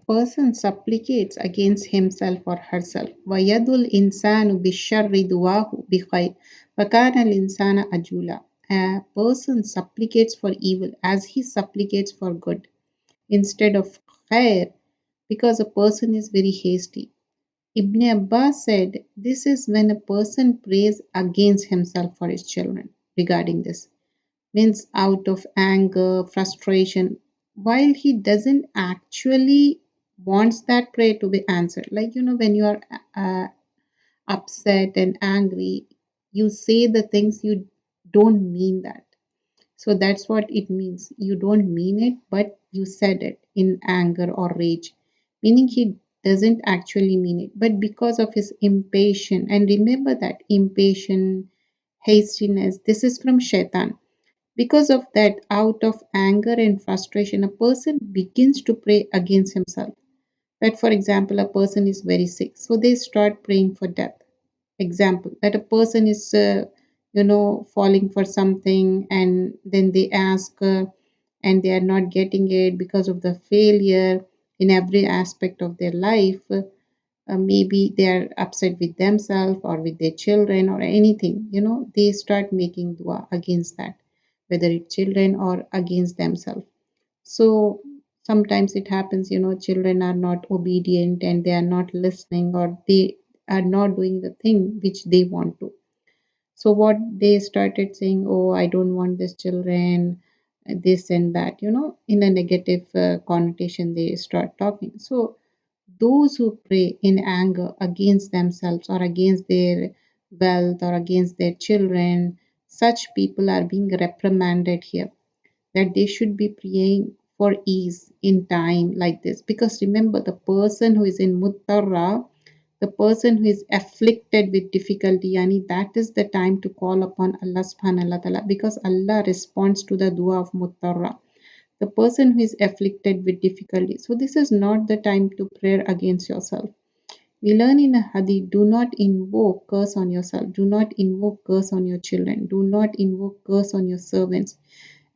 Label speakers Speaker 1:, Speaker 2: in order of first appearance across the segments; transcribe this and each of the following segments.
Speaker 1: person supplicates against himself or herself. وَيَدُ الْإِنسَانُ بِالشَّرِّ دُعَاهُ بِخَيْرٍ وَكَانَ الْإِنسَانَ أَجُولًا. A person supplicates for evil as he supplicates for good instead of khair, because a person is very hasty. Ibn Abbas said this is when a person prays against himself for his children regarding this. Means out of anger, frustration, while he doesn't actually wants that prayer to be answered. Like, when you are upset and angry, you say the things you don't mean that. So that's what it means. You don't mean it, but you said it in anger or rage, meaning he doesn't actually mean it. But because of his impatience, and remember that impatience, hastiness, this is from shaitan. Because of that, out of anger and frustration, a person begins to pray against himself. That, for example, a person is very sick, so they start praying for death. Example, that a person is, falling for something, and then they ask, and they are not getting it because of the failure in every aspect of their life. Maybe they are upset with themselves or with their children or anything, they start making dua against that, whether it's children or against themselves. So sometimes it happens, children are not obedient and they are not listening, or they are not doing the thing which they want to. So what they started saying, oh, I don't want this children, this and that, in a negative connotation they start talking. So those who pray in anger against themselves or against their wealth or against their children, such people are being reprimanded here, that they should be praying for ease in time like this. Because remember, the person who is in muttarra, the person who is afflicted with difficulty, yani that is the time to call upon Allah subhanahu wa ta'ala, because Allah responds to the dua of muttarra, the person who is afflicted with difficulty. So this is not the time to pray against yourself. We learn in a hadith, do not invoke curse on yourself, do not invoke curse on your children, do not invoke curse on your servants,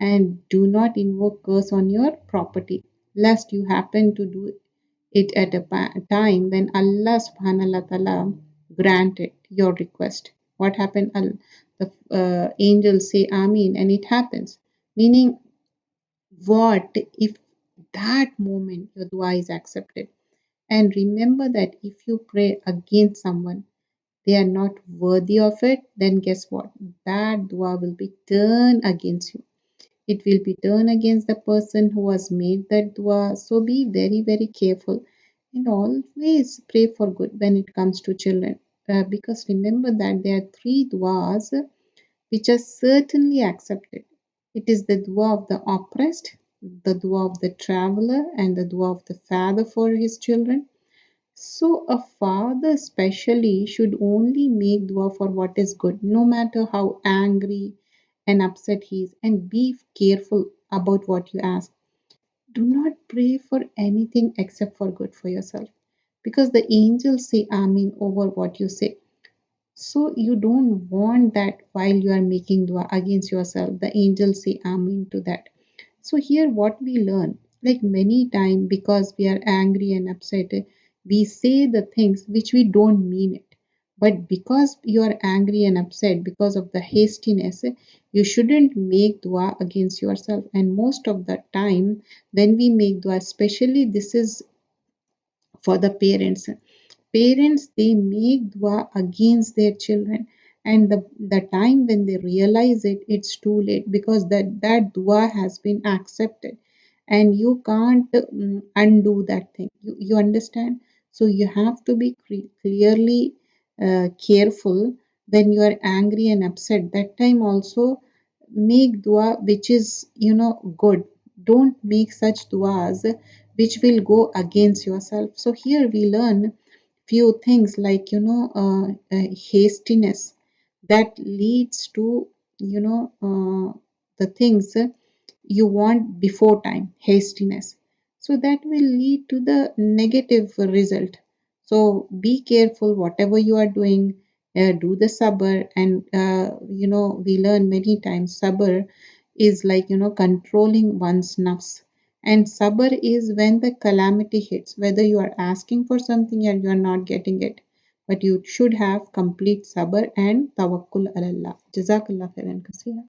Speaker 1: and do not invoke curse on your property, lest you happen to do it at a time when Allah subhanahu wa ta'ala granted your request. What happened? The angels say Ameen and it happens. Meaning, what if that moment your dua is accepted? And remember that if you pray against someone, they are not worthy of it, then guess what? That dua will be turned against you. It will be turned against the person who has made that dua. So be very, very careful and always pray for good when it comes to children. Because remember that there are three duas which are certainly accepted. It is the dua of the oppressed, the dua of the traveler, and the dua of the father for his children. So a father especially should only make dua for what is good, no matter how angry and upset he is. And be careful about what you ask. Do not pray for anything except for good for yourself, because the angels say Amin over what you say. So you don't want that while you are making dua against yourself, the angels say Amin to that. So here what we learn, like many times because we are angry and upset, we say the things which we don't mean it. But because you are angry and upset because of the hastiness, you shouldn't make dua against yourself. And most of the time when we make dua, especially this is for the parents. Parents, they make dua against their children, and the time when they realize it, it's too late, because that dua has been accepted and you can't undo that thing. You understand? So you have to be clearly careful when you are angry and upset. That time also make dua which is good. Don't make such duas which will go against yourself. So here we learn few things like hastiness that leads to the things you want before time, hastiness, so that will lead to the negative result. So be careful whatever you are doing. Do the sabr, and we learn many times sabr is like controlling one's nafs, And sabr is when the calamity hits, whether you are asking for something and you are not getting it. But you should have complete sabr and tawakkul ala Allah. Jazakallah khairan kaseera.